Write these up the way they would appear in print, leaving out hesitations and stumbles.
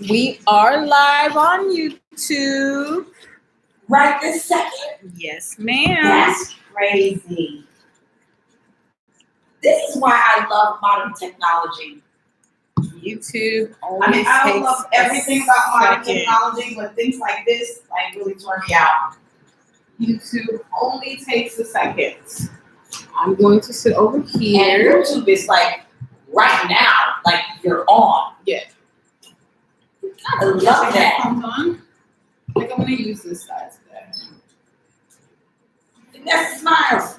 We are live on YouTube. Right this second? Yes, ma'am. That's crazy. This is why I love modern technology. YouTube only I mean, I takes love a everything about modern second. technology, but things like this like really turn me out. YouTube only takes a second. I'm going to sit over And here. YouTube is like right now, like you're on. Yeah. I love that. Headphones on. I think I'm going to use this side today. Vanessa Smiles.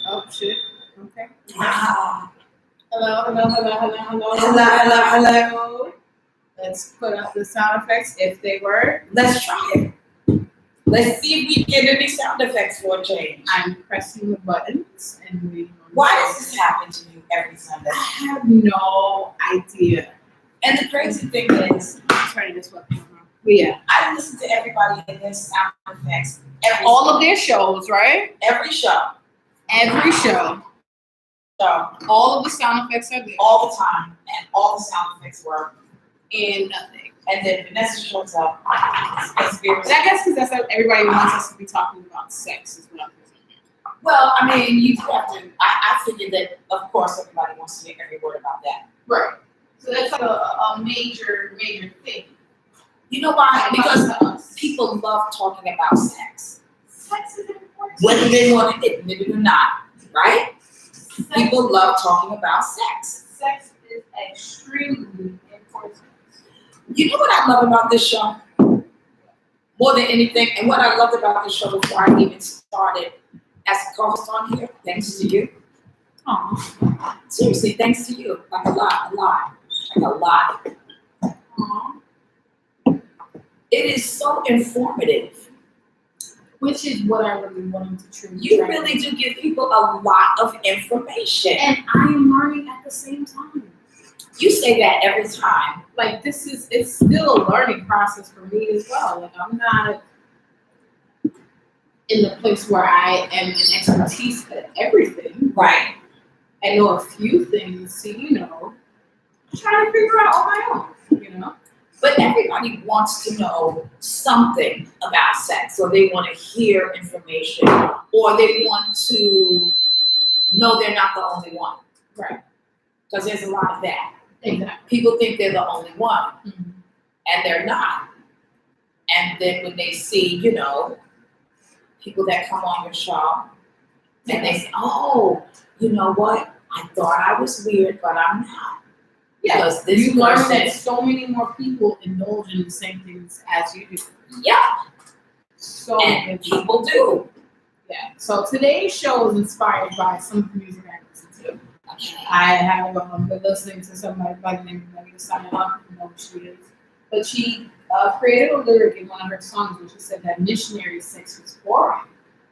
Oh, shit. Okay. Wow. Hello. Hello. Let's put up the sound effects if they work. Let's try it. Let's see if we get any sound effects for a change. I'm pressing the buttons and waiting on Why does this happen to you every Sunday? I have no idea. And the crazy thing is, Turning this one. But yeah, I listen to everybody in their sound effects all of their shows, right? every show, Every show, all of the sound effects are there, all the time, and all the sound effects work. and nothing. And then Vanessa shows up. But I guess because that's what everybody wants us to be talking about sex is what I'm thinking. Well, I mean, you do have to. I figured that, of course, everybody wants to hear every word about that. Right. So that's like a major thing. You know why? Because us. people love talking about sex, Sex is important. whether they want to admit it or not, right? People love talking about sex. Sex is extremely important. You know what I love about this show? More than anything, and what I loved about this show before I even started as a co-host on here, thanks to you. Aww. Seriously, thanks to you. Like a lot. Like a lot. Aww. It is so informative. Which is what I really wanted to truly You try. really do give people a lot of information. And I am learning at the same time. You say that every time. Like it's still a learning process for me as well. Like I'm not in the place where I am an expertise at everything. Right. I know a few things, so try to figure out on my own, But everybody wants to know something about sex, or they want to hear information, or they want to know they're not the only one. Right. Because there's a lot of that. Exactly. People think they're the only one, Mm-hmm. and they're not. And then when they see, people that come on your show, and they say, oh, you know what? I thought I was weird, but I'm not. Yeah, Because this you learn person, that so many more people indulge in the same things as you do. yeah, So and many people do. Yeah. So today's show is inspired by some of the music I listen to. Okay. I have been listening to somebody by the name of Megan Sign Up, I don't know who she is. But she created a lyric in one of her songs where she said that missionary sex was boring.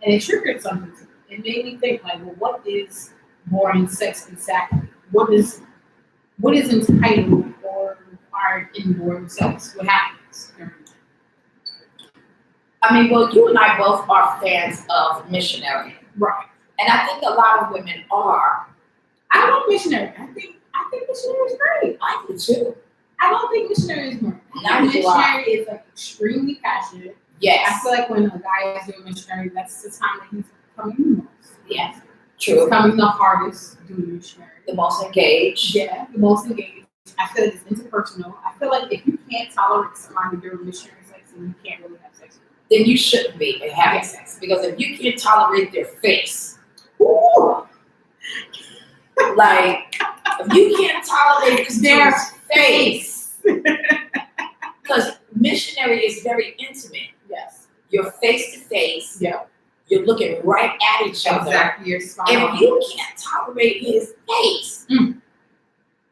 And it triggered something to me. It made me think, like, well, what is boring sex exactly? What is entitled or required in boring sex? What happens? I mean, well, you and I both are fans of missionary. Right. And I think a lot of women are. I love missionary. I think missionary is great. I do too. I don't think missionary is boring. Neither do I. Missionary is like extremely passionate. I Yes. feel like when a guy is doing missionary, that's the time that he's coming the most. Yes. He's True. coming the hardest doing missionary. The most engaged. Yeah, the most engaged. I feel like it's interpersonal. I feel like if you can't tolerate somebody during missionary sex, then you can't really have sex with them. Then you shouldn't be having sex. Because if you can't tolerate their face, Ooh. like, if you can't tolerate this Their dude's face, because missionary is very intimate. Yes. You're face to face. Yep. You're looking right at each other. Exactly. You're spot on. If you can't tolerate his face,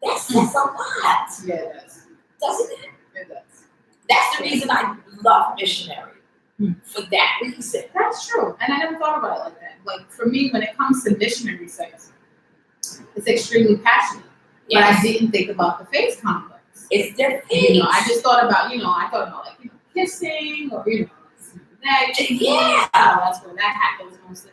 that says a lot, Yeah, it does. doesn't it? It does. That's the reason I love missionary. For that reason. That's true. And I never thought about it like that. Like, for me, when it comes to missionary sex, it's extremely passionate. But I didn't think about the face complex. It's their face. I just thought about, like, kissing or, neck. Yeah. That's where that happens mostly.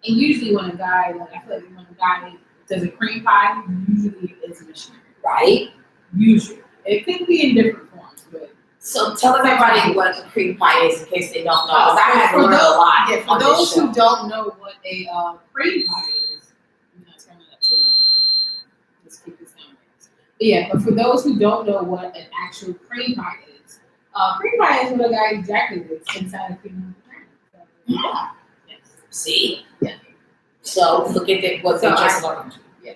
And usually when a guy, like I feel like when a guy does a cream pie, usually it's missionary. Right? Usually. It could be in different forms, but So tell everybody what a cream pie is in case they don't know. Because I had to learn a lot. Yeah, for on those this show. who don't know what a cream pie is, I'm not turning that to let's keep this down. But yeah, but for those who don't know what an actual cream pie is what a guy ejaculates inside a female vagina. So, Yeah. yes. See? Yeah. So look at what they just learned. Yeah.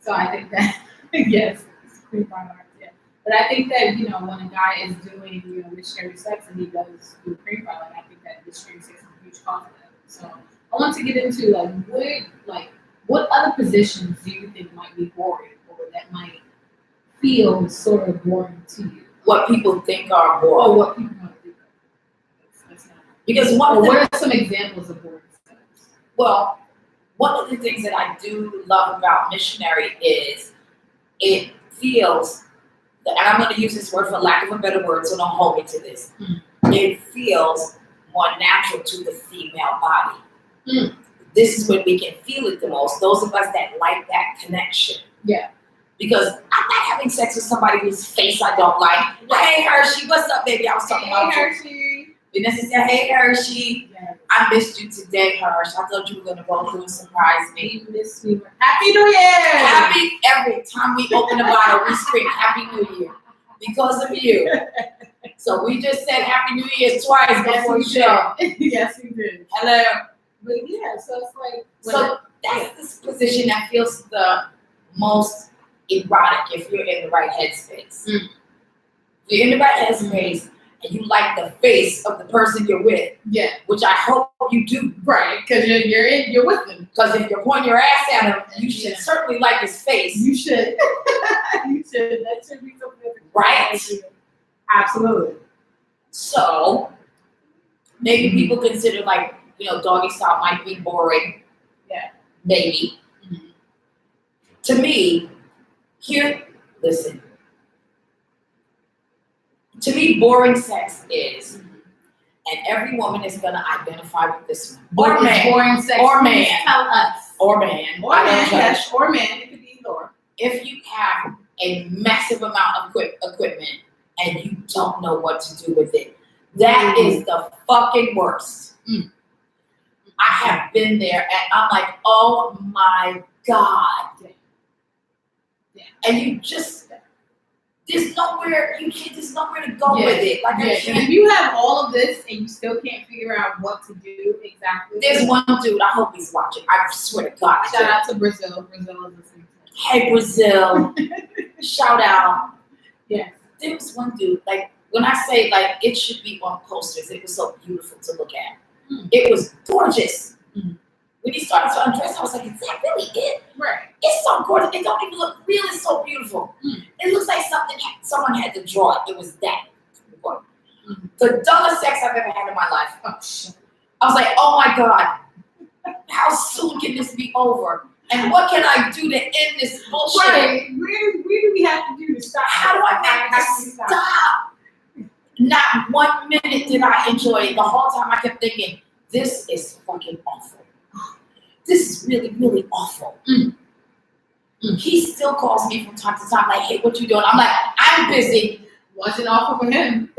So I think that yes, it's cream pie art, yeah. But I think that, when a guy is doing, missionary sex and he does do cream pie, like I think that missionary sex is a huge cause of that. So I want to get into what other positions do you think might be boring or that might feel sort of boring to you? What people think are Or boring. what people might think of. That's not, Because or what are some examples of boring sex? well, one of the things that I do love about missionary is it feels, and I'm going to use this word for lack of a better word, so don't hold me to this. It feels more natural to the female body. This is when we can feel it the most. Those of us that like that connection. Yeah. Because I'm not having sex with somebody whose face I don't like. Hey Hershey, what's up, baby? I was talking about you. Hershey. Vanessa said, hey Hershey, Yes. I missed you today, Hersh. I thought you were going to go through and surprise me. We miss you. Happy New Year! Happy, every time we open a bottle, we scream Happy New Year because of you. So we just said Happy New Year twice before the show. Yes, we did. Hello. But yeah, so it's like So that's the position that feels the most erotic if you're in the right headspace. If you're in the right headspace and you like the face of the person you're with, yeah, which I hope you do, right, because you're with them. because if you're pointing your ass at him, you should certainly like his face. You should. You should. That should be something that's Right? Absolutely. So maybe people consider doggy style might be boring. Yeah. Maybe. To me, listen. To me, boring sex is, and every woman is gonna identify with this one. Or man. Boring sex. Or man. Please tell us. Or man. Or man. Yes. Or man. It could be either. If you have a massive amount of equipment and you don't know what to do with it, that is the fucking worst. I have been there and I'm like, oh my God. Yeah. And you just, there's nowhere to go with it. Like I If can't. you have all of this and you still can't figure out what to do exactly. There's one dude, I hope he's watching. I swear to God. Shout out to Brazil. Brazil is listening to us. Hey Brazil. Shout out. Yes. There was one dude, when I say it should be on posters, it was so beautiful to look at. It was gorgeous. When he started to undress, I was like, is that really it? Right. It's so gorgeous. It don't even look real. It's so beautiful. It looks like someone had to draw it. It was that good. The dumbest sex I've ever had in my life. Oh, shit. I was like, oh my God, how soon can this be over? And what can I do to end this bullshit? Right. Where do we have to do to stop? How do I make this stop? Not 1 minute did I enjoy it. The whole time I kept thinking, this is fucking awful. This is really, really awful. He still calls me from time to time, like, hey, what you doing? I'm like, I'm busy. Wasn't awful for him.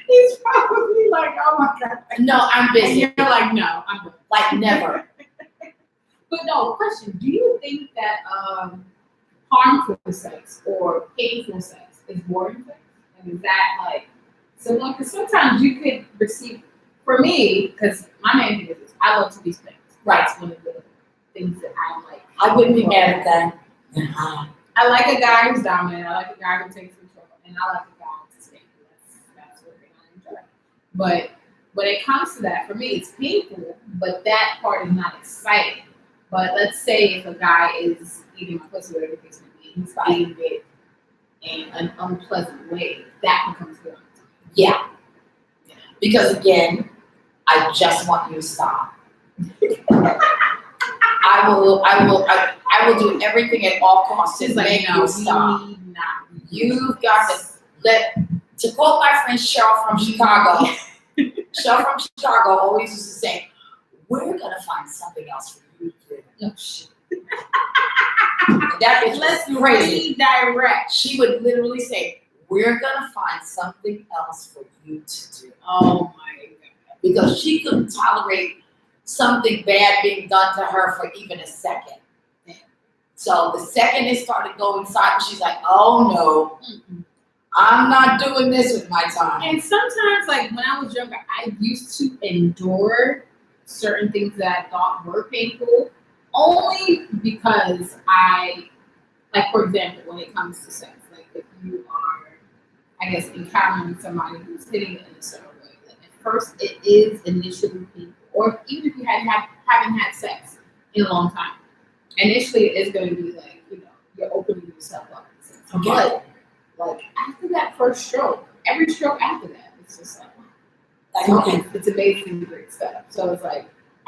He's probably like, oh my God. No, I'm And busy. you're like, no, I'm good. Like, never. But no, question. Do you think that harmful sex or painful sex is boring sex? And is that similar? Because sometimes you could receive, for me, because my main thing is this, I love to be spanked. Right. That's one of the things that I like. I wouldn't be mad at that. I like a guy who's dominant. I like a guy who takes control. And I like a guy to spank me. That's what I enjoy. But when it comes to that, for me, it's painful, but that part is not exciting. But let's say if a guy is eating my pussy, whatever the case may be, he's eating it in an unpleasant way, that becomes boring. Yeah. Because again, I just want you to stop. I will do everything at all costs to make you stop. You've got to quote my friend Cheryl from Chicago, Michelle from Chicago always used to say, "We're gonna find something else for you to do." Oh, shit. And that bitch Let's was crazy. redirect. She would literally say, "We're gonna find something else for you to do," Oh my god. because she couldn't tolerate something bad being done to her for even a second. So the second it started going silent, she's like, "Oh no, Mm-mm. I'm not doing this with my time." And sometimes, like when I was younger, I used to endure certain things that I thought were painful only because like for example, when it comes to sex, like if you are, I guess, encountering somebody who's hitting it in a certain way, like at first it is initially painful, or even if you haven't had sex in a long time, initially it is going to be like, you're opening yourself up. Okay. But like after that first stroke, every stroke after that, it's just like, Like, okay, it's amazing, great stuff. So it's like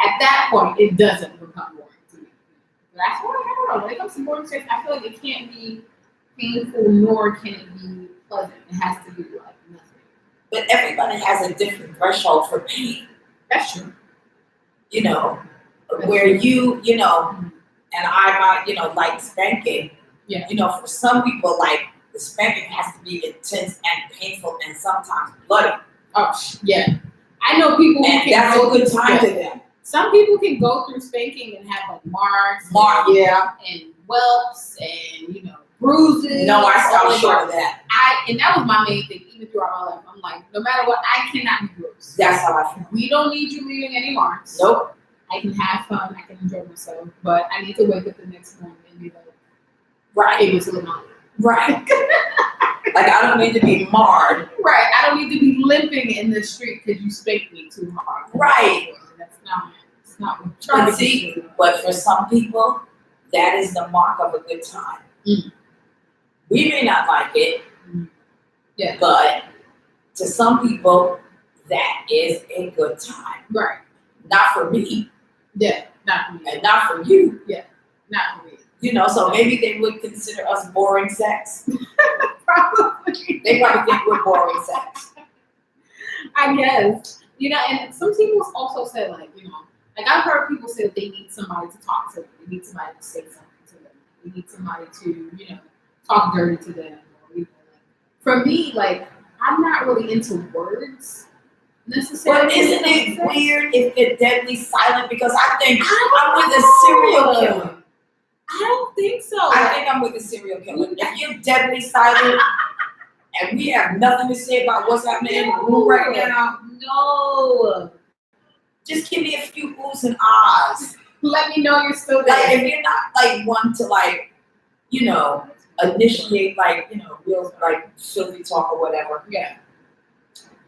at that point, it doesn't become boring to me. That's why I don't know. When it comes to boring sex, I feel like it can't be painful nor can it be pleasant. It has to be like nothing. but everybody has a different threshold for pain, That's true. you know, where you know, and I might, like spanking. Yeah. For some people, like the spanking has to be intense and painful and sometimes bloody. Oh yeah. I know people who And can that's go a good through- time yeah. to them. Some people can go through spanking and have like marks, Yeah. and whelps, and bruises. No, I stopped all short of that. And that was my main thing, even throughout my life. I'm like, no matter what, I cannot be bruised. That's how I feel. We don't need you leaving any marks. Nope. I can have fun, I can enjoy myself, but I need to wake up the next morning and be like, Right. able to live my life. Right. Like I don't need to be marred. Right. I don't need to be limping in the street because you spanked me too hard. Right. That's not. It's not. But see, but for some people, that is the mark of a good time. Mm. We may not like it, Yeah. but to some people, that is a good time. Right. Not for me, Yeah. Not for me. and not for you. Not for me. So maybe they would consider us boring sex. Probably. They probably think we're boring sex. I guess. And some people also say like I've heard people say that they need somebody to talk to them. They need somebody to say something to them. They need somebody to, talk dirty to them. Or, for me, like, I'm not really into words necessarily. But isn't it weird if they're deadly silent? Because I think I'm with a serial killer. I don't think so. I think I'm with a serial killer. If you're deadly silent and we have nothing to say about what's happening in the room right now, No. just give me a few oohs and ahs. Let me know you're still Like there. if you're not like one to like, initiate like, real like filthy talk or whatever. Yeah.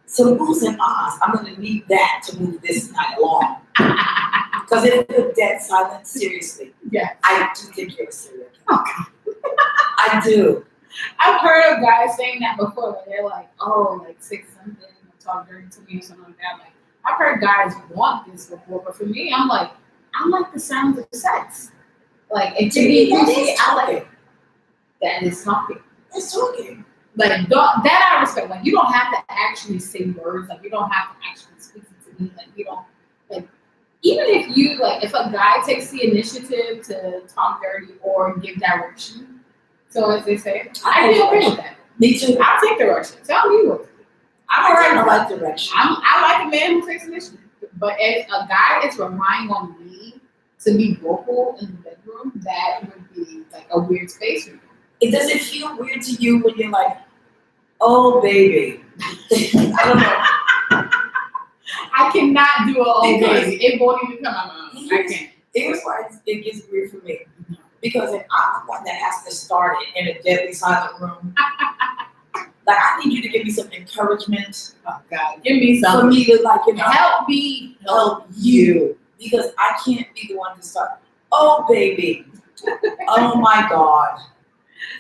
So oohs and ahs, I'm gonna need that to move this night along. Because if you're dead silent, seriously, Yeah. I do think you're a serial killer. I do. I've heard of guys saying that before, where they're like, "Oh, like say something, or talk dirty to me, or something like that." Like, I've heard guys want this before, but for me, I'm like, I like the sounds of sex. Like, and to me, that you see, is I like talking. that is talking. It's talking. Like that I respect. Like, you don't have to actually say words. Like, you don't have to actually speak it to me. Like, you don't like. Even if a guy takes the initiative to talk dirty or give direction, so as they say, I'd be okay with that. Me too. I'll take direction. Tell me what to do. I'm I alright kind of with like that. direction. I like a man who takes initiative. But if a guy is relying on me to be vocal in the bedroom, that would be like a weird space for me. Does it feel weird to you when you're like, oh baby? I don't know. I cannot do a old Because- baby. It won't even come out my mouth. I can't. Here's why it gets weird for me. Because if I'm the one that has to start it in a deadly silent room, like I need you to give me some encouragement Oh God, give me for some. me to like, Help me help you. Because I can't be the one to start, oh baby, oh my God,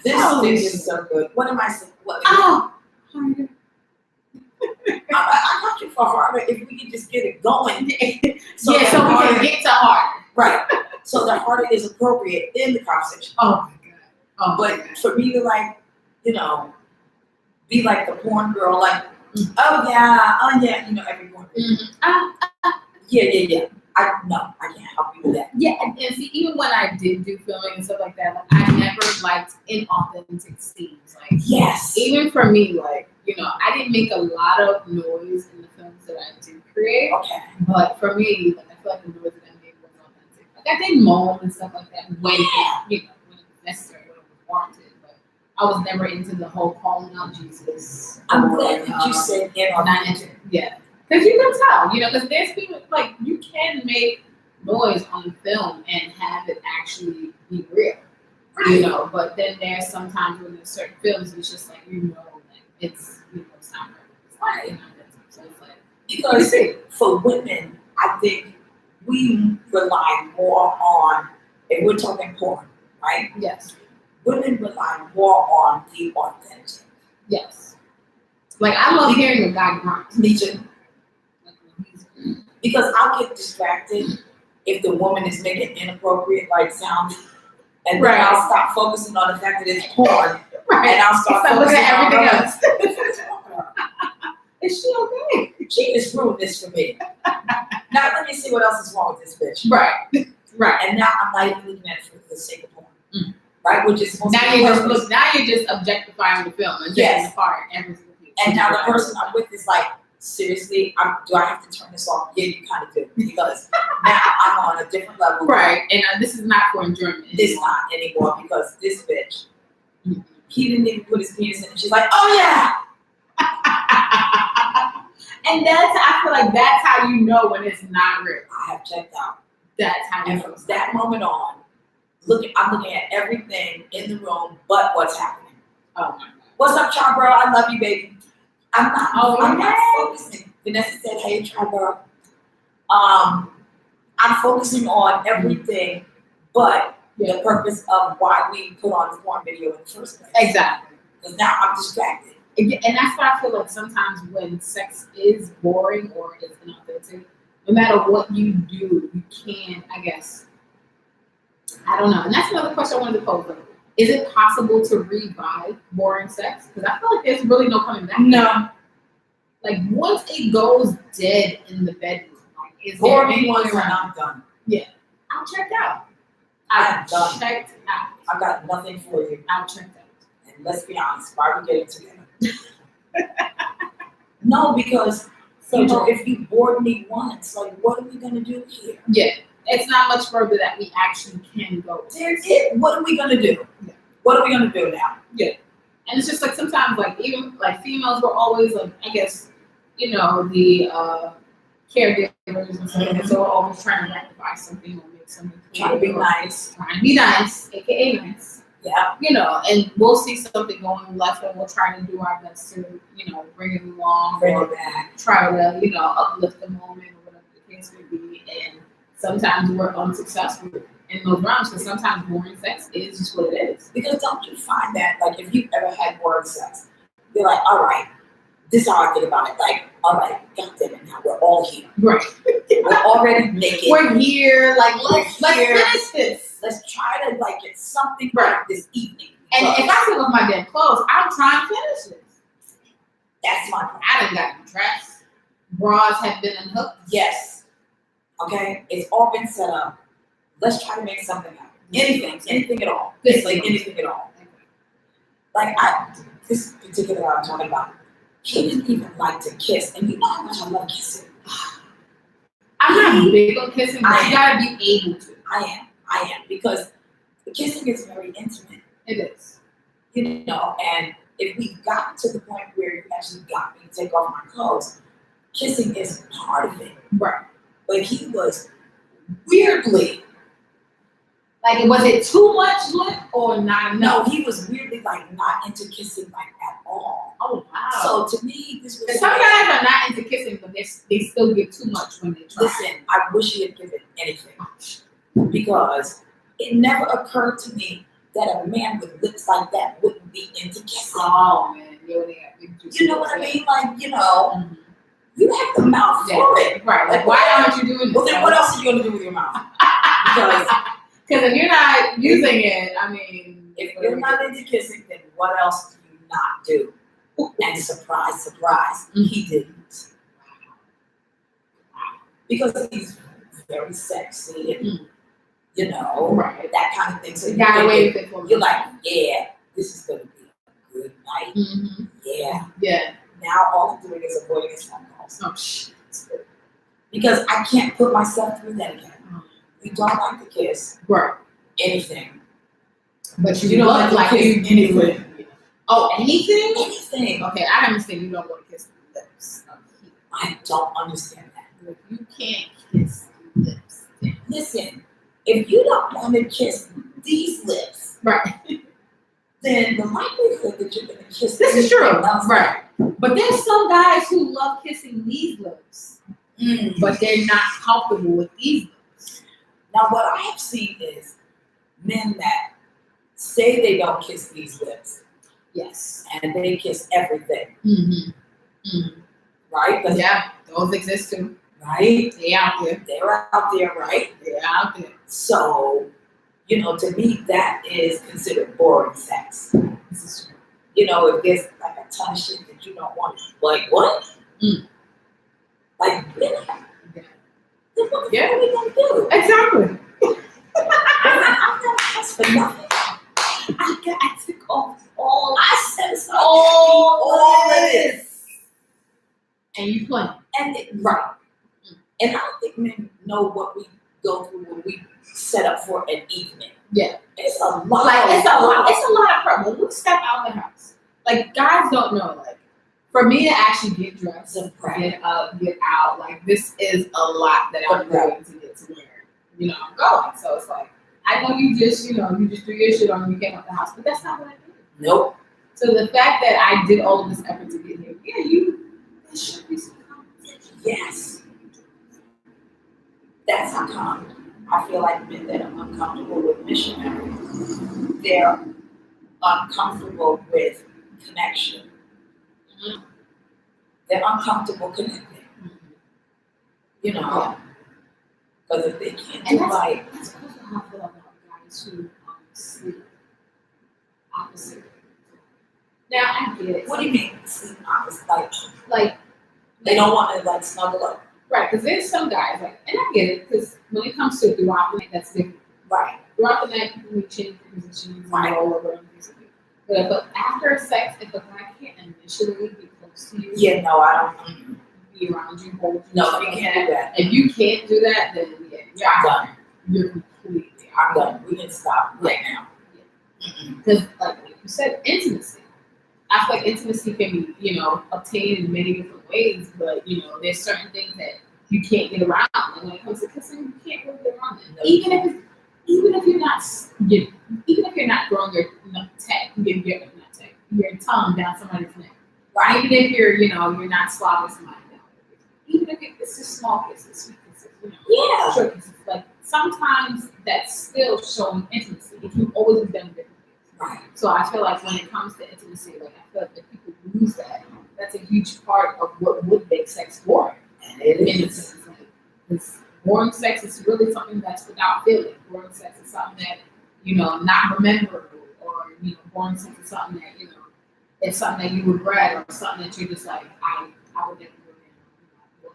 this Oh, thing is so good. What am I saying? What, Oh. I got you for harder if we can just get it going. So yeah, the so we harder- can get to heart. Right. So the harder is appropriate in the conversation. Oh my God. Oh my But for me to like, be like the porn girl, like, Oh yeah, you know, everyone. Yeah. I can't help you with that. Yeah, and see, even when I did do filming and stuff like that, like I never liked inauthentic scenes. Like Yes. even for me, like I didn't make a lot of noise in the films that I did create. Okay. But for me, like I feel like the noise that I made was authentic. Like I did moan and stuff like that when when it was necessary, when it was warranted. But I was never into the whole calling out Jesus. I'm glad that you said inauthentic. Yeah. Because you can tell, because there's people, like, you can make noise on film and have it actually be real, but then there's sometimes when there's certain films, it's just like, that it's, it's not real. It's not, so it's like, because for women, I think we rely more on, if we're talking porn, right? Yes. Women rely more on the authentic. Yes. Like, I love hearing a guy grunt. Me too. Because I'll get distracted if the woman is making inappropriate sounds, and then I'll stop focusing on the fact that it's porn, and I'll start focusing on everything else. Is she okay? She just ruined this for me. Now let me see what else is wrong with this bitch. Right. And now I'm not even looking at it for the sake of porn. Right, which is now you're just objectifying the film and taking apart every single piece. And now the person I'm with is like, seriously, do I have to turn this off? Yeah, you kind of do, because now I'm on a different level. Right, and this is not for enjoyment. This not anymore, because this bitch, he didn't even put his penis in, and she's like, oh yeah. And I feel like that's how you know when it's not real. I have checked out. That's how you and know. from that moment on, I'm looking at everything in the room but what's happening. Oh my God. What's up, child girl? I love you, baby. I'm not Oh, focusing. Vanessa said, hey, child girl. I'm focusing on everything but the purpose of why we put on the porn video in the first place. Exactly. Because now I'm distracted. And that's why I feel like sometimes when sex is boring or is inauthentic, no matter what you do, you can, I guess, I don't know. And that's another question I wanted to pose. Is it possible to revive boring sex? Because I feel like there's really no coming back. No. Like once it goes dead in the bedroom, like is boring there any way ones around? I'm done. Yeah. I'm checked out. I'm done. Checked out. I've got nothing for you. I'm checked out. And let's be honest, why are we getting together? No, because if you bored me once, like what are we gonna do here? Yeah. It's not much further that we actually can go. There's it. What are we gonna do? Yeah. What are we gonna do now? Yeah. And it's just like sometimes like even like females were always like, I guess, the caregivers and stuff like that. So we're always trying to rectify something or make something clear. Trying to be nice. Trying to be nice, aka nice. Yeah. And we'll see something going left and we'll try to do our best to, bring it along. Bring it back. Try to, uplift the moment or whatever the case may be. And sometimes we're unsuccessful in those rounds because sometimes boring sex is just what it is. Because don't you find that, like, if you've ever had boring sex, you're like, all right, this is how I think about it. Like, all right, goddamn it, now we're all here. Right. We're already naked. We're here. Like, let's finish this. Let's try to, like, get something right this evening. And if I sit with my dead clothes, I'm trying to finish this. That's my point. I done got dressed. Bras have been unhooked. Yes. Okay? It's all been set up. Let's try to make something happen. Anything at all. It's like anything at all. Like, this particular I'm talking about, he didn't even like to kiss. And you know how much I love kissing. I'm not big on kissing, but you gotta be able to. I am. Because the kissing is very intimate. It is. And if we got to the point where you actually got me to take off my clothes, kissing is part of it. Right. But he was weirdly. Like, was it too much lip or not enough? No, he was weirdly, like, not into kissing, like, at all. Oh, wow. So, to me, this was... Some guys are not into kissing, but they still get too much when they try. Listen, I wish he had given anything. Because it never occurred to me that a man with lips like that wouldn't be into kissing. Oh, man. You know what I mean? Like, you have the mouth for it. Right. Like, why aren't you doing this? Well, then what else are you going to do with your mouth? Because if you're not using it, I mean... If you're not into kissing, then what else do you not do? And surprise, surprise, he didn't. Because he's very sexy and, you know, Right. that kind of thing. So You got you're away thinking- with it for you're like, yeah, this is going to be a good night. Mm-hmm. Yeah. Yeah. Now all I'm doing is avoiding his phone calls. Oh shit. Because I can't put myself through that again. We don't like to kiss Right. anything. But you You don't look like like to you kiss anything. Oh, anything? Anything. Okay, I understand you don't want to kiss the lips. I don't understand that. If you can't kiss the lips, then Listen, if you don't want to kiss these lips, right. then the likelihood that you're going to kiss This is true. anything else- Right. But there's some guys who love kissing these lips, but they're not comfortable with these lips. Now, what I have seen is men that say they don't kiss these lips Yes. and they kiss everything, Mm-hmm. right? 'Cause- Yeah, those exist too. Right? They out there. They're out there, right? They're out there. So, you know, to me, that is considered boring sex. This is true. You know, if there's like a ton of shit that you don't want, like what? Mm. Like, really? Yeah. Then what the Yeah. fuck are we gonna do? Exactly. I'm gonna ask for nothing. I got to go all I said so. all of this. And you playing. And right. And I don't think men know what we go through when we set up for an evening. Yeah. It's a lot. Like it's a lot of prep. When we step out the house, like guys don't know, like for me to actually get dressed, It's a prep. get up, get out, like this is a lot that I'm going to get to where, you know, I'm going. So it's like I know you just do your shit on, you came out the house, but that's not what I did. Nope. So the fact that I did all of this effort to get here, there should be some competition. Yes. That's how come I feel like men that are uncomfortable with missionary, they're uncomfortable with connection. Mhm. They're uncomfortable connecting, you know. Because if they can't And do like, that's also how I feel about guys who sleep opposite. Now I get it. what do you mean sleep opposite? Like Like they don't want to like snuggle up. right, because there's some guys like, and I get it, because when it comes to throughout the night, that's different. Right. Throughout the night, people may change their positions and Right. roll over and things like that. But after sex, if a guy can't initially be close to you, Yeah, no, I don't. be around you, hold you, No, stuff you like can't do that. If you can't do that, then yeah, I'm done. you're completely I'm done. We can stop right now. Because, like you said, intimacy. I feel like intimacy can be, obtained in many different ways, but there's certain things that you can't get around. And when it comes to kissing, you can't really get around it. No. Even if you're not, even if you're not throwing your tongue down somebody's neck. Right. Even if you're not slobbing somebody down. Even if it's just small kisses, sweet kisses, Yeah. short kisses. Like sometimes that's still showing intimacy if you've always done different things. Right. So I feel like when it comes to intimacy, like I feel like if people lose that, that's a huge part of what would make sex boring. And it In a is. sense, like, 'cause boring sex is really something that's without feeling. Boring sex is something that not rememberable, or boring sex is something that it's something that you regret, or something that you're just like I would never do again.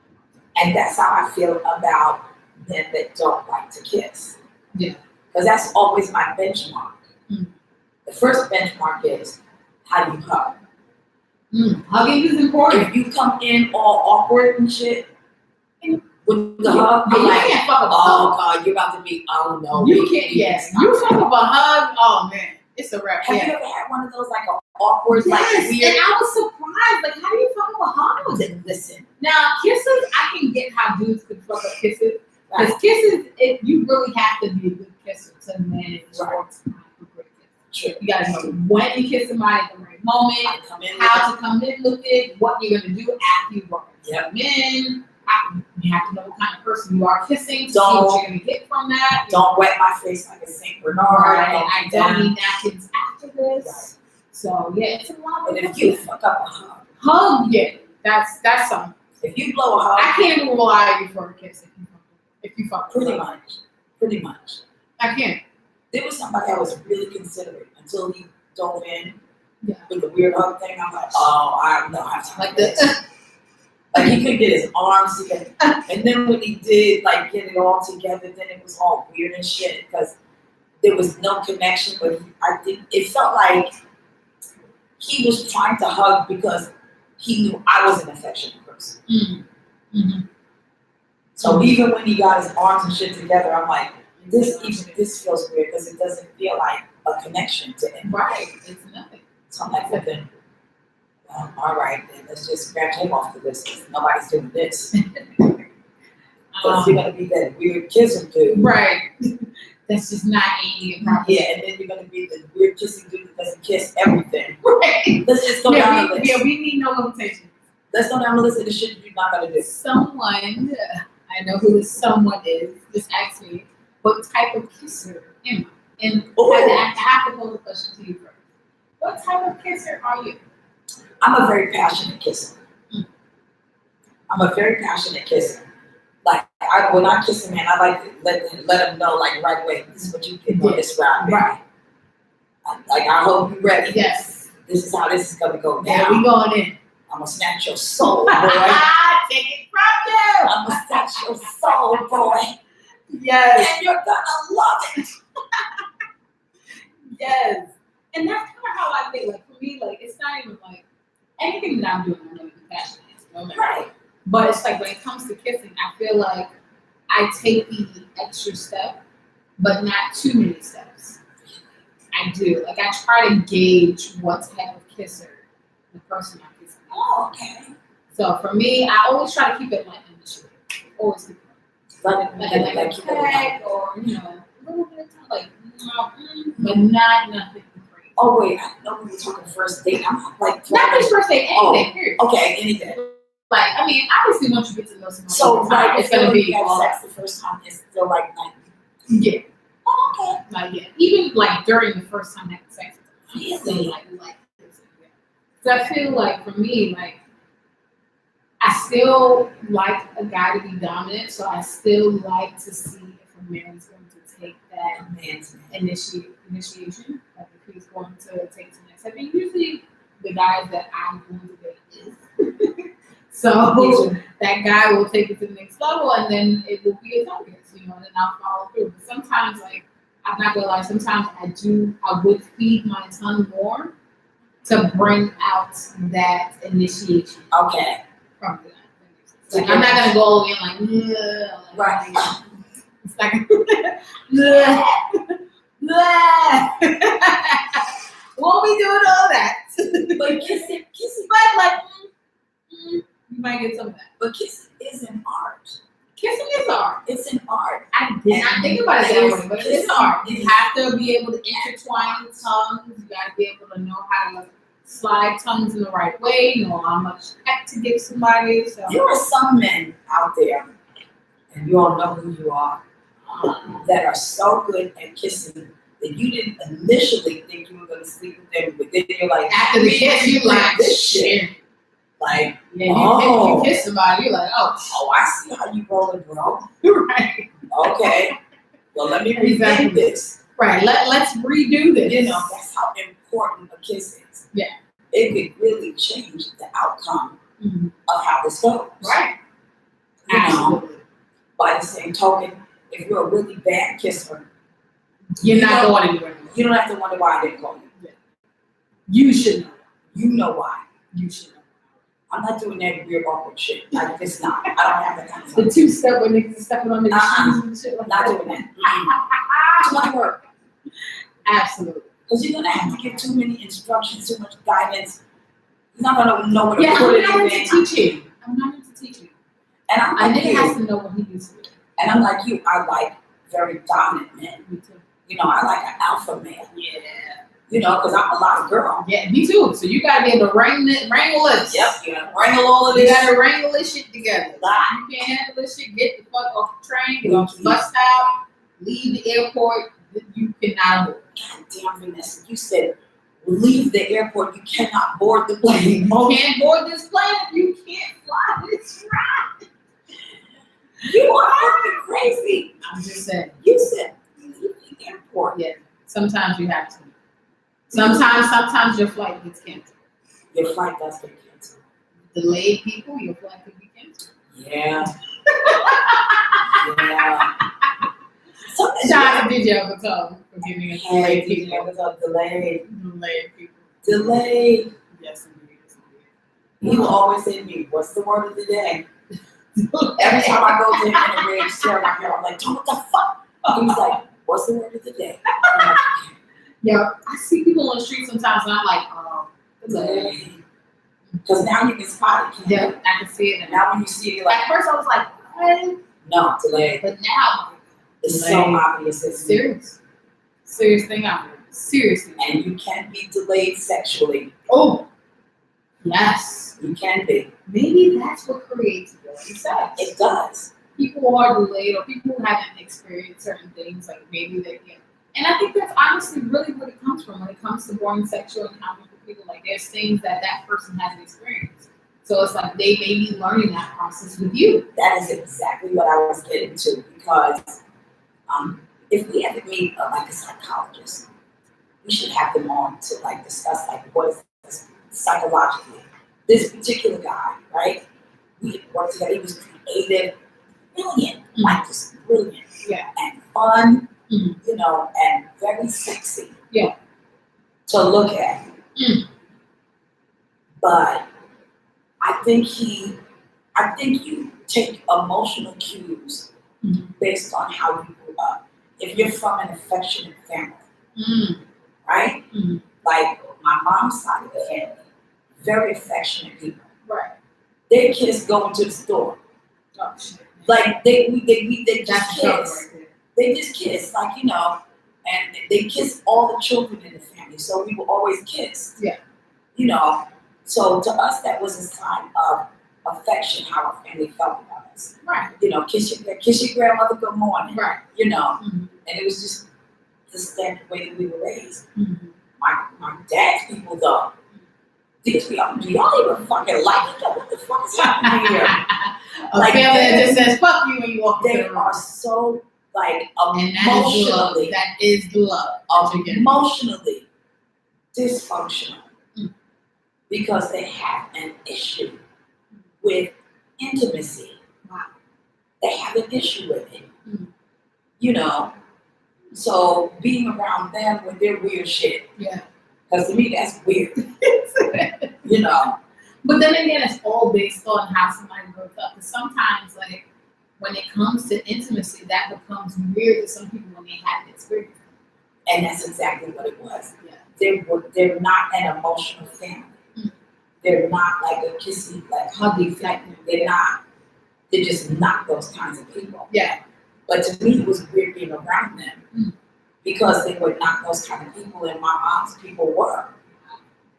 And that's how I feel about men that don't like to kiss. Yeah. Because that's always my benchmark. Mm. The first benchmark is how do you hug? Hugging is important. If you come in all awkward and shit, with the hug, I'm you like, can't fuck up a oh hug. God, you're about to be, oh no. You we- can't. we Yes, stop. you fuck up a hug. Oh man, it's a wrap. Have Yeah. you ever had one of those like awkward, like Yes, weird? and I was surprised. Like, how do you fuck up a hug? Listen, Now, kisses, I can get how dudes could fuck up kisses. right, Because kisses, you really have to be a good kisser to manage Right. or to have a great kiss. true. You gotta know when to kiss somebody at the right moment, I come in how to come in with it, what you're gonna do after you walk Yep. in. You have to know what kind of person you are kissing to see Don't- what you're gonna get from that. don't wet my face like a Saint Bernard. Right, Don't I do don't that. need napkins after this. So yeah, it's a lot. But of if you fuck up a hug, yeah, that's something. if you blow a hug, I can't even rely on you for a kiss if you fuck. pretty much. I can't. There was somebody I was really considerate until he dove in with the weird hug thing. I'm like, oh, I don't have time Like for this. this. Like he couldn't get his arms together. And then when he did like get it all together, then it was all weird and shit because there was no connection. But I think it felt like he was trying to hug because he knew I was an affectionate person. Mm-hmm. So even when he got his arms and shit together, I'm like, this feels weird because it doesn't feel like a connection to him. Right. It's nothing. So I'm like, well then, all right, then let's just scratch him off the list because nobody's doing this. Because you're gonna be that weird kissing dude. Right. That's just not Amy and proper. Yeah, and then you're gonna be the weird kissing dude that doesn't kiss everything. Right. Let's just go down the list. Yeah, we need no limitations. Let's go down the list of the shit you're not gonna do. Someone, I know who this someone is, just asked me, what type of kisser am I? And I have to pose the question to you first. What type of kisser are you? I'm a very passionate kisser. I'm a very passionate kisser. Like, when I kiss a man, I like to let him know, like, right away, this is what you get on this ride, baby. Right. Like, I hope you're ready. Yes. This is how this is gonna go down. Yeah, we going in. I'm gonna snatch your soul, boy. Take it from you. I'm gonna snatch your soul, boy. Yes. And you're gonna love it. Yes. And that's kind of how I think. Like, for me, like, it's not even like anything that I'm doing, I'm going to be passionate. No matter what. Right. But it's like when it comes to kissing, I feel like I take the extra step, but not too many steps. I do. Like, I try to gauge what type of kisser the person I'm kissing. Oh, okay. So for me, I always try to keep it light in the shoe. Always keep it Like like keep a it peck or, a little bit of time, like, but not nothing crazy. Oh, wait, I know we were talking first date. I'm not like. Not this first date, anything, period. Okay, anything. Like, I mean, obviously, once you get to know someone, So, like, it's gonna be all sex the first time, it's still like, yeah, oh, okay. like yeah. Even like during the first time having sex, Really? still like this. Yeah. So I feel like for me, like, I still like a guy to be dominant, so I still like to see if a man is going to take that initiation, like if he's going to take to the next step. And usually the guys that I'm going to date is. So that guy will take it to the next level, and then it will be a focus, and then I'll follow through. But sometimes, like, I'm not gonna lie, sometimes I would feed my tongue more to bring out that initiation. Okay. From the guy. Like, I'm not gonna go all the way in like, Right. It's like, won't be doing all that. But kissing, But like, you might get some of that. but kissing is an art. Kissing is art. It's an art. I did not think about it that way, but it's art. You have to be able to intertwine tongues. You got to be able to know how to slide tongues in the right way, know how much heck to give somebody. So There are some men out there, and you all know who you are, that are so good at kissing that you didn't initially think you were going to sleep with them, but then you're like, after the kiss, you like this shit. Like, yeah, you kiss somebody, you're like, oh, I see how you rolling, bro. right, Okay, well, let me rethink Exactly. this. right. Let's redo this. That's how important a kiss is. Yeah. It could really change the outcome Mhm. of how this goes. Right. You know, Absolutely. by the same token, if you're a really bad kisser, You're not going anywhere. you don't have to wonder why I didn't call you. You should know. You know why. You should know. I'm not doing that weird awkward shit. Like, it's not. I don't have that kind of The time. 2-step when niggas stepping on the shoes and shit like Not that. doing that. Too much work. Absolutely. Because you're gonna have to give too many instructions, too much guidance. You're not gonna know what to Yeah, put I'm in not there. into teaching. I'm not into teaching. And I'm A like nigga has you. to know what he needs to do. And I'm like you. I like very dominant men. Me too. You know, I like an alpha man. Yeah. You know, because I'm a lot of girl. Yeah, me too. So you gotta be able to wrangle this. Yep. You gotta wrangle all of You this. gotta wrangle this shit together. You can't handle this shit. Get the fuck off the train. Get off the bus stop. Leave the airport. You cannot move. God damn, Vanessa, you said leave the airport. You cannot board the plane. You can't board this plane. You can't fly this ride. You are fucking crazy. I'm just saying. You said leave the airport. Yeah. Sometimes you have to. Sometimes your flight gets canceled. Your flight does get canceled. Delayed people, your flight could be canceled. Yeah. Yeah. So, Shout out to DJ Uncle Tom for giving us hey, delayed people. delayed. Delayed people. Delayed. Yes, indeed. He will always say to me, "What's the word of the day?" Every time I go to him in the rig, share my hair, I'm like, "What the fuck?" He's like, "What's the word of the day?" I'm like, Yeah, I see people on the street sometimes and I'm like, oh, delayed. Because now you can spot it. yeah, I can see it. And now when you see it, you're like, At first I was like, what? no, delayed. But now, It's so delayed. obvious. It's Serious. Serious thing out there. Seriously. And you can be delayed sexually. Oh, yes. You can be. Maybe that's what creates delayed sex. It does. People who are delayed or people who haven't experienced certain things, like maybe they can. And I think that's honestly really what it comes from when it comes to boring sexual encounters with people. Like there's things that person hasn't experienced. So it's like they may be learning that process with you. That is exactly what I was getting to. Because if we ever meet like a psychologist, we should have them on to like discuss like what is this psychologically. This particular guy, right? We worked together. He was creative, brilliant, like just brilliant, Yeah. and fun, Mhm. you know, and very sexy. Yeah. To look at. Mm. But I think you take emotional cues Mhm. based on how you grew up. If you're from an affectionate family, Mm. right? Mhm. Like my mom's side of the family, very affectionate people. Right. Their kids go into the store. Oh shit. Like they just That's tough kiss. right there. They just kiss, like, you know, and they kiss all the children in the family. So we were always kissed. Yeah. You know. So to us that was a sign of affection, how our family felt about us. Right. You know, kiss your grandmother good morning. Right. You know. Mhm. And it was just the standard way that we were raised. Mhm. My dad's people though, do y'all even fucking like each other? What the fuck is happening here? A Like, family that they- just says fuck you when you walk into They the room. are so like And that is love. emotionally, That is love. that you're getting. emotionally dysfunctional Mm. because they have an issue with intimacy. Wow. They have an issue with it. Mm. You know, so being around them with their weird shit, Yeah. because to me that's weird. You know, But then again, it's all based on how somebody grows up. Because sometimes, like, when it comes to intimacy, that becomes weird to some people when they haven't experienced it. and that's exactly what it was. Yeah. They're not an emotional family. Mm. They're not like a kissy, like huggy family. They're not. They're just not those kinds of people. Yeah. But to me, it was weird being around them Mm. because they were not those kind of people, and my mom's people were.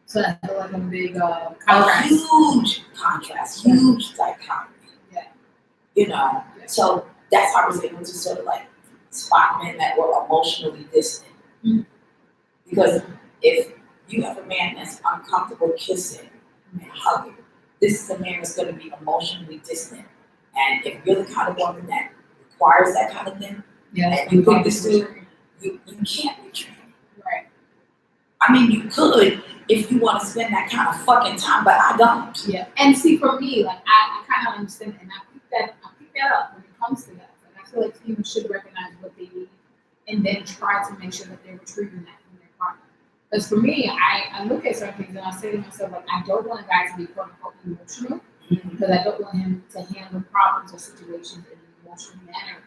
So that's like a big A contrast. huge contrast, huge dichotomy. Yeah. You know, Yeah. so that's how I was able to sort of like spot men that were emotionally distant. Mm. Because if you have a man that's uncomfortable kissing and hugging, this is a man that's going to be emotionally distant. And if you're the kind of woman that requires that kind of thing, Yeah. and you pick this dude, you can't be trained. Right. I mean, you could if you want to spend that kind of fucking time, but I don't. Yeah. And see, for me, like, I kind of understand, and I pick that up when it comes to that. Like, I feel like humans should recognize what they need and then try to make sure that they're retrieving that from their partner. Because for me, I look at certain things and I say to myself, like, I don't want a guy to be quote unquote emotional because I don't want him to handle problems or situations in an emotional manner.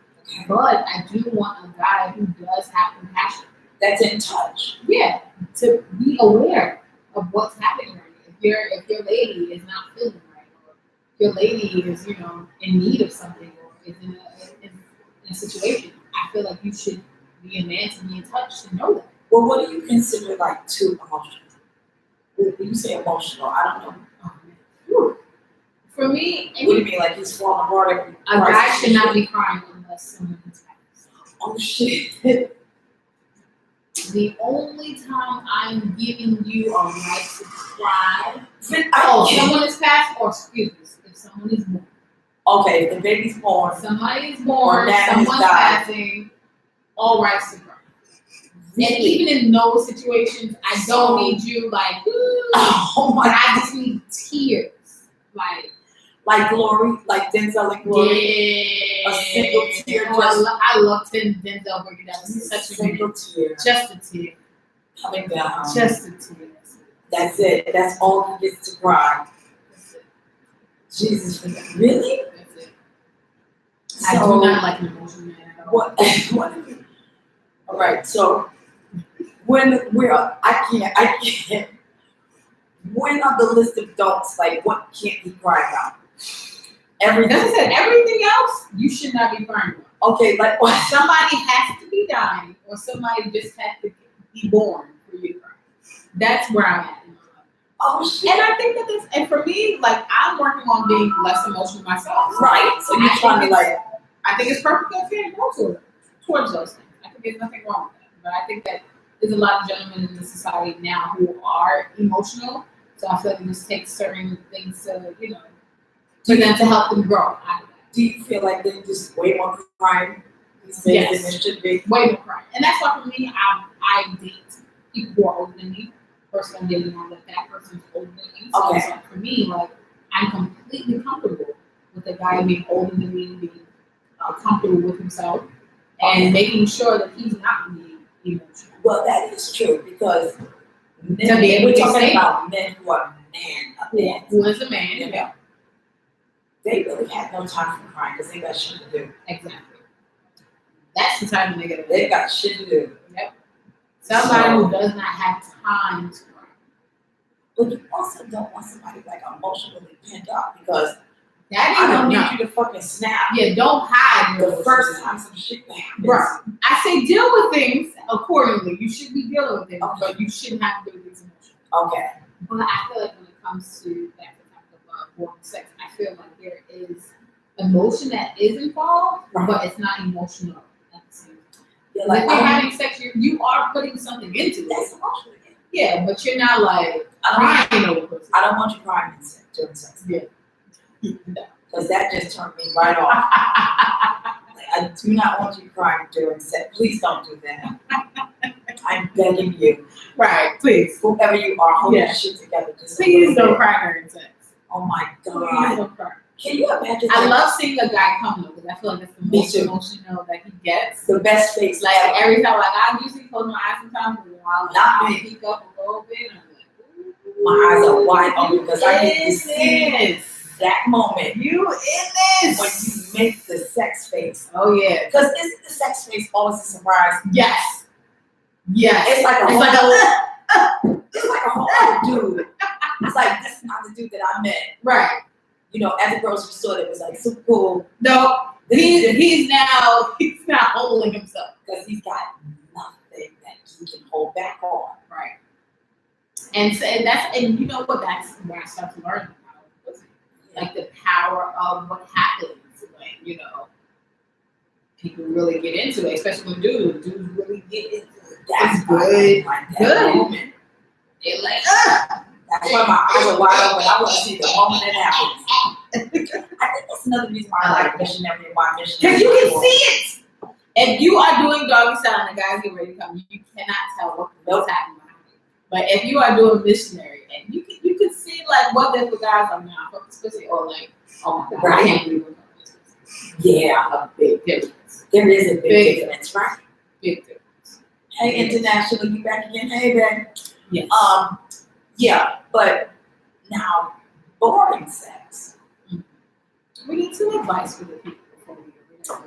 But I do want a guy who does have compassion. That's in touch. Yeah, to be aware of what's happening right now. If your lady is not feeling right, or your lady is, you know, in need of something, or is in a situation, I feel like you should be a man to be in touch to know that. Well, what do you consider like too emotional? When you say emotional, I don't know. Whew. For me, What do you mean, like he's falling apart? a guy should not be crying unless someone is passed. Oh shit. The only time I'm giving you a right to cry, Oh, someone is passed, or excuse me, if someone is born. okay, if the baby's born, Somebody is born, Or dad has someone's died. passing, all rights to cry. And even in those situations, I don't need you like, oh my, I just need tears. Like Glory, like Denzel and Glory. Yeah. A single tear. Oh, I love Denzel working out. He's such a single tear. Just a tear. Coming down. Just a tear. That's it. That's all he gets to cry. That's it. Jesus, really? That's it. So, I do not like an emotional man at all. What? All right. So I can't. When on the list of don'ts, like what can't he cry about? Everything. As I said, everything else you should not be crying about. Okay, like what? Somebody has to be dying, or somebody just has to be born for you to cry. That's where I'm at in my life. Oh shit. And I think that this, and for me, like I'm working on being less emotional myself. Right. So you're trying to like. I think it's perfectly okay to go towards those things. I think there's nothing wrong with that. But I think that there's a lot of gentlemen in the society now who are emotional. So I feel like it just takes certain things to, for them to help them grow. Do you feel like they're just way more crying these days Yes. than it should be? Way more crying. And that's why for me, I date people who are older than me. Person I'm dating on that person's older than me. So Okay. it's like for me, like I'm completely comfortable with the guy being older than me, being comfortable with himself, and making sure that he's not being emotional. Well, that is true because To be able we're to talking say about men who are men. Who is a man? You know, they really have no time for crying because they got shit to do. Exactly. That's the time when they get They got shit to do. Yep. Somebody who does not have time to cry. But you also don't want somebody like emotionally pinned up because That I is don't enough. need you to fucking snap Yeah, don't hide your the first emotions. time some shit happens. Right. I say deal with things accordingly. You should be dealing with things, Okay. but you shouldn't have to do these emotions. Okay. But I feel like when it comes to that type of boring sex, I feel like there is emotion that is involved, Right. but it's not emotional at the same time. You're Like like, if you're having sex, you are putting something into that's it. emotional. Yeah, but you're not like I crying over pussy. don't want you crying during sex. Yeah. Because that just turned me right off. Like, I do not want you crying during sex. Please don't do that. I'm begging you. Right, please. Whoever you are, hold Yeah. your shit together. Just a Please little don't bit. cry during sex. Oh my Please God. don't cry. Can you imagine I that? love seeing a guy come though, because I feel like that's the Me most too. emotional that he gets. The best face. Like ever. every time, like I usually close my eyes sometimes, but I'll Not I'll me. speak up a little bit. And I'm like, ooh, My eyes are wide open because I need to in see this. that moment You in when this. you make the sex face. Oh yeah. Because isn't the sex face always a surprise? Yes. Yes. It's like a It's whole, like a it's like a whole other dude. It's like this is not the dude that I met. right. You know, at the grocery store that was like super cool. No, This is he's now holding himself. because he's got nothing that he can hold back on. Right. And so and you know what? That's where I start to learn about pussy. Like the power of what happens when people really get into it, especially when dudes really get into it. That's good. Right. Like that Good. moment. They're like, That's why my eyes are wide open. I want to see the moment it happens. I think that's another reason why I like missionary and why missionary. because you can see it. If you are doing doggy style and the guys get ready to come, you cannot tell what's happening behind you. But if you are doing missionary and you can see like what the guys are now, especially or like, oh my God, I can't believe we're Yeah, a big difference. there is a big Big difference, right? Big difference. Hey, International, you back again? Hey, babe. Yes. Yeah, but now boring sex. We need some advice for the people before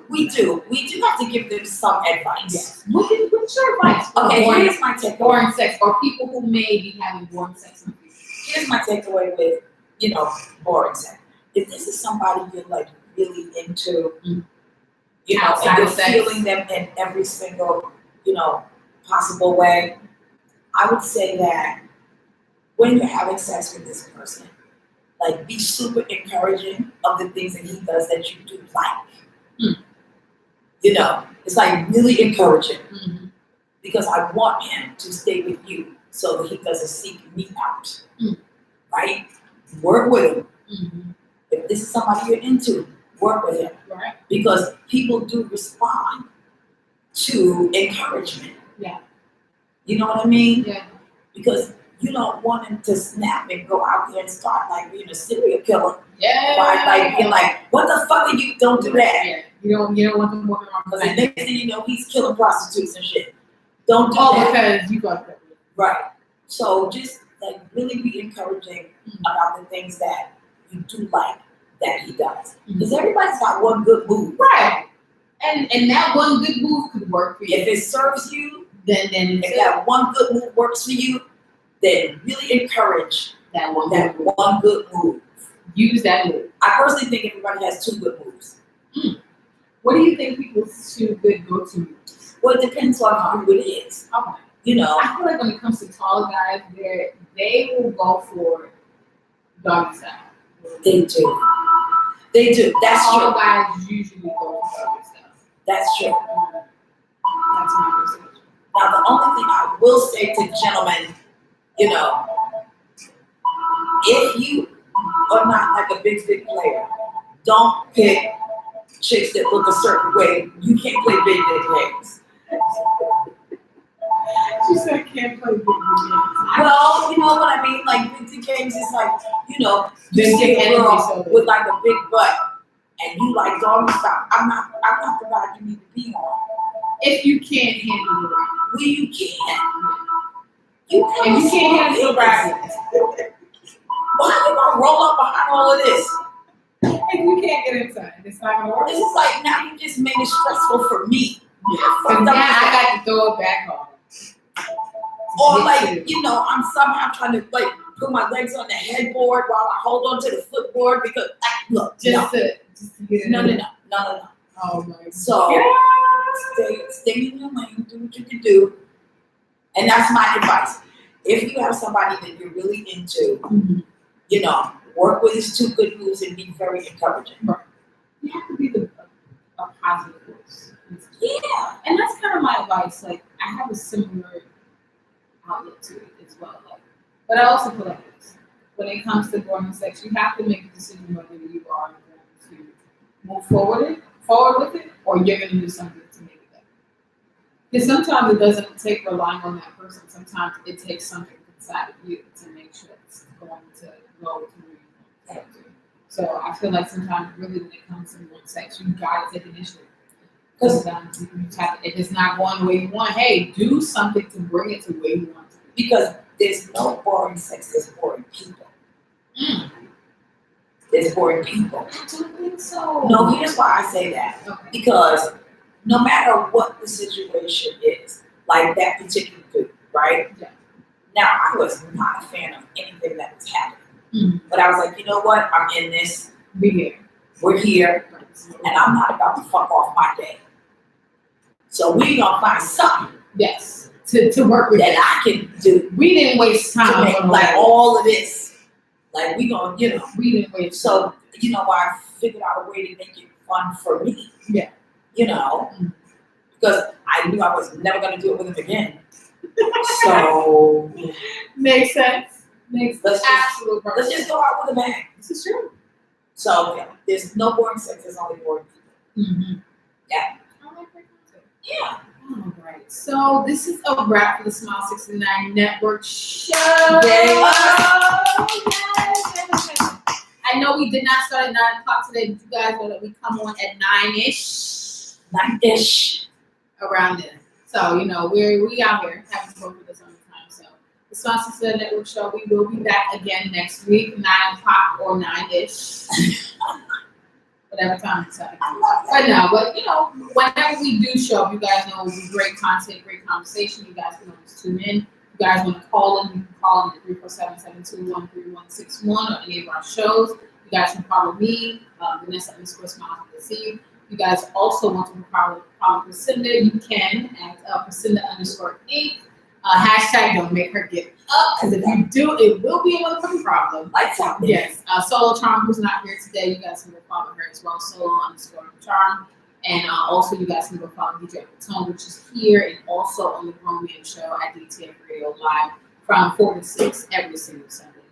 We do have to give them some advice. Yes. What's your advice for Okay, boring, here's my takeaway. boring sex or people who may be having boring sex in the future? Here's my takeaway with, boring sex. If this is somebody you're like really into, and Outside you're of sex. feeling them in every single, possible way, I would say that when you're having sex with this person, like be super encouraging of the things that he does that you do like. It's like really encouraging Mm-hmm. because I want him to stay with you so that he doesn't seek me out. Right? Work with him. Mm-hmm. If this is somebody you're into, work with him. Right. Because people do respond to encouragement. Yeah. You know what I mean? Yeah. Because you don't want him to snap and go out there and start like being a serial killer. Yeah. By like being like, what the fuck are you? Don't do that. Yeah. You don't want them walking around Because the next thing you know, he's killing prostitutes and shit. Don't do all that. because you got that. Right. So just like really be encouraging about the things that you do like that he does. Because everybody's got one good move. Right. And that one good move could work for you. If it serves you, then if that one good move works for you, then really encourage that one good move. Use that move. I personally think everybody has two good moves. What do you think people's two good go-to moves? Well, it depends on who it is. Okay. You know, I feel like when it comes to tall guys, they will go for doggy style. they do. They do. That's Tall true. guys usually go for doggy style. That's true. That's my perception. Now, the only thing I will say to gentlemen, you know, if you are not like a big player, don't pick chicks that look a certain way. You can't play big games. She said I can't play big games. Well, you know what I mean? Like big games is like, you know, you Big see a energy, girl so with like a big butt and you like doggy style. I'm not the guy you need to be on. If you can't handle it, Well, you can. You if you can't handle it, right. Why are you gonna roll up behind all of this? If you can't get inside, it's not gonna work. This is like now you just made it stressful for me. So now I got to throw it back on. Or like, you know, I'm somehow trying to like put my legs on the headboard while I hold on to the footboard because look, Just to get it. no. Oh my God. So stay in your lane, do what you can do. And that's my advice. If you have somebody that you're really into, you know, work with his two good moves and be very encouraging. Right. You have to be a positive force. Yeah. And that's kind of my advice. Like, I have a similar outlook to it as well. Like, but I also feel like this. When it comes to growing sex, you have to make a decision whether you are going to move forward with it, or you're going to do something to make it better. Because sometimes it doesn't take relying on that person. Sometimes it takes something inside of you to make sure it's going to go to where you want it to. So I feel like sometimes really when it comes to growing sex, you got to take initiative. Because if it's not going the way you want, hey, do something to bring it to where you want it to be. Because there's no boring sex, there's boring people. There's boring people. I don't think so. No, here's why I say that. Okay. Because no matter what the situation is, like that particular dude, right? Yeah. Now, I was not a fan of anything that was happening. But I was like, you know what? I'm in this. Be here. We're here. And I'm not about to fuck off my day. So we gonna find something Yes. To work with that I can do We didn't waste to time make on like all of this. Like we gonna, you know. We didn't waste So, you know, I figured out a way to make it fun for me. Yeah. You know, because I knew I was never going to do it with him again. So, Makes sense. Let's just go out with a bang. This is true. So, yeah, there's no boring sex, there's only boring people. Yeah. I like that concept. Yeah. All right. So this is a wrap for the Smile 69 Network show. Yay. Yes. I know we did not start at 9 o'clock today, but you guys know that we come on at 9-ish. 9-ish. Around then. So, you know, we out here having fun with us on the time. So the Smile 69 Network show, we will be back again next week, 9 o'clock or 9-ish. Whatever time it's at. But no, but you know, whenever we do show up, you guys know it'll be great content, great conversation. You guys can always tune in. You guys want to call in, you can call in at 347-721-3161 on any of our shows. You guys can follow me, Vanessa_Smile. You guys also want to follow Priscilla, you can at Priscilla_Inc. Hashtag don't make her get up, because if you do, it will be a motherfucking problem. Lights out there. Yes. Solo Charm, who's not here today, you guys can go follow her as well, Solo_Charm. And also, you guys can go follow DJ Patone, which is here, and also on the Grown Man Show at DTF Radio Live from 4 to 6 every single Sunday.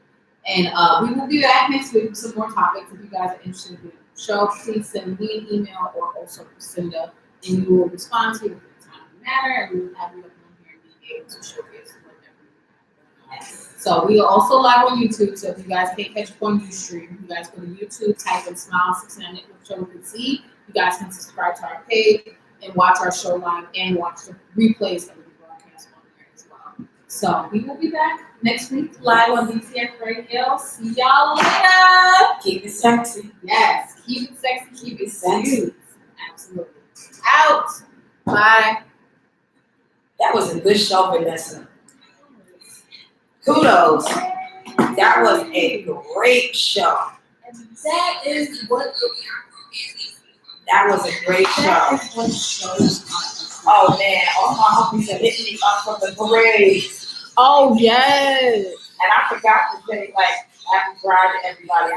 And we will be back next week with some more topics. If you guys are interested in the show, please send me an email or also Lucinda, and we will respond to you at the time of the matter, and we will have you up on here and be able to showcase whatever we have. So we are also live on YouTube. So if you guys can't catch up on Ustream, you guys go to YouTube, type in Smile 69 Network Show with Z. You guys can subscribe to our page and watch our show live and watch the replays that we broadcast on there as well. So we will be back next week live on BTF Radio. See y'all later. Keep it sexy. Yes, keep it sexy, keep it sexy. Absolutely. Out. Bye. That was a good show, Vanessa. Kudos. That was a great show. And that is what That was a great show. shows. Oh man, all my homies are hitting me up from the parade. Oh yes. And I forgot to say, like, happy Friday, everybody.